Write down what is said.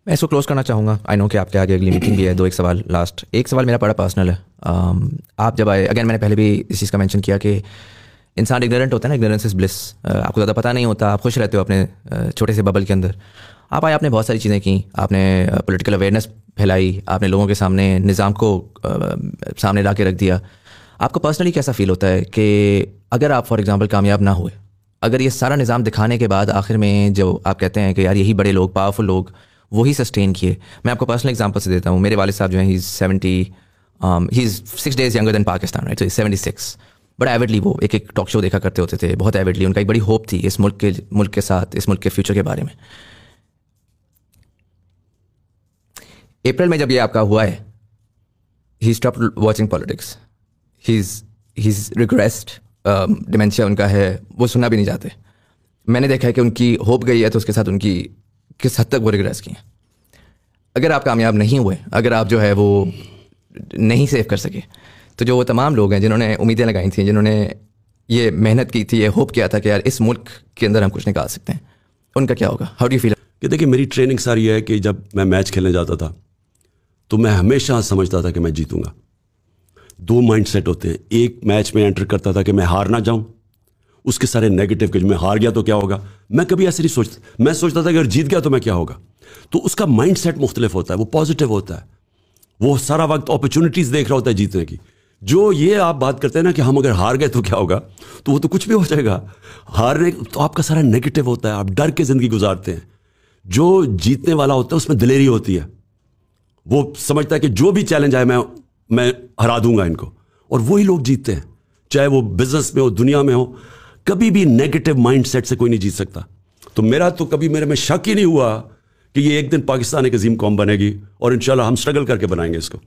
मैं इसको क्लोज करना चाहूँगा। आई नो कि आपके आगे अगली मीटिंग भी है। एक सवाल लास्ट, एक सवाल मेरा बड़ा पर्सनल है। आप जब आए, अगेन मैंने पहले भी इस चीज़ का मेंशन किया कि इंसान इग्नोरेंट होता है ना, इग्नोरेंस इज ब्लिस। आपको ज़्यादा पता नहीं होता, आप खुश रहते हो अपने छोटे से बबल के अंदर। आप आए, आपने बहुत सारी चीज़ें की, आपने पॉलिटिकल अवेयरनेस फैलाई, आपने लोगों के सामने निज़ाम को सामने ला के रख दिया। आपको पर्सनली कैसा फील होता है कि अगर आप फॉर एग्जांपल कामयाब ना हुए, अगर ये सारा निज़ाम दिखाने के बाद आखिर में जो आप कहते हैं कि यार यही बड़े लोग, पावरफुल लोग वही सस्टेन किए। मैं आपको पर्सनल एग्जांपल से देता हूँ। मेरे वालिद साहब जो हैं, he is 6 days younger than Pakistan, right? So 76। बड़ा एविडली वो एक टॉक शो देखा करते होते थे, बहुत एविडली। उनका एक बड़ी होप थी इस मुल्क के साथ, इस मुल्क के फ्यूचर के बारे में। अप्रैल में जब ये आपका हुआ है, he stopped watching politics, he is regressed, dementia उनका है, वो सुनना भी नहीं चाहते। मैंने देखा है कि उनकी होप गई है, तो उसके साथ उनकी किस हद तक वो रिग्रेस की हैं। अगर आप कामयाब नहीं हुए, अगर आप जो है वो नहीं सेव कर सके, तो जो वो तमाम लोग हैं जिन्होंने उम्मीदें लगाई थी, जिन्होंने ये मेहनत की थी, ये होप किया था कि यार इस मुल्क के अंदर हम कुछ निकाल सकते हैं, उनका क्या होगा? How do you feel? कि देखिए, मेरी ट्रेनिंग सारी है कि जब मैं मैच खेलने जाता था तो मैं हमेशा समझता था कि मैं जीतूंगा। 2 माइंडसेट होते हैं। एक मैच में एंटर करता था कि मैं हार ना जाऊं, उसके सारे नेगेटिव के, मैं हार गया तो क्या होगा, मैं कभी ऐसे नहीं सोचता। मैं सोचता था कि अगर जीत गया तो मैं क्या होगा। तो उसका माइंडसेट मुख्तलिफ होता है, वो पॉजिटिव होता है, वो सारा वक्त अपॉर्चुनिटीज देख रहा होता है जीतने की। जो ये आप बात करते हैं ना कि हम अगर हार गए तो क्या होगा, तो वो तो कुछ भी हो जाएगा। हारने तो आपका सारा नेगेटिव होता है, आप डर के जिंदगी गुजारते हैं। जो जीतने वाला होता है उसमें दिलेरी होती है, वो समझता है कि जो भी चैलेंज आए मैं हरा दूंगा इनको, और वही लोग जीतते हैं। चाहे वो बिजनेस में हो, दुनिया में हो, कभी भी नेगेटिव माइंडसेट से कोई नहीं जीत सकता। तो मेरा तो कभी मेरे में शक ही नहीं हुआ कि ये एक दिन पाकिस्तान एक अजीम कौम बनेगी, और इंशाल्लाह हम स्ट्रगल करके बनाएंगे इसको।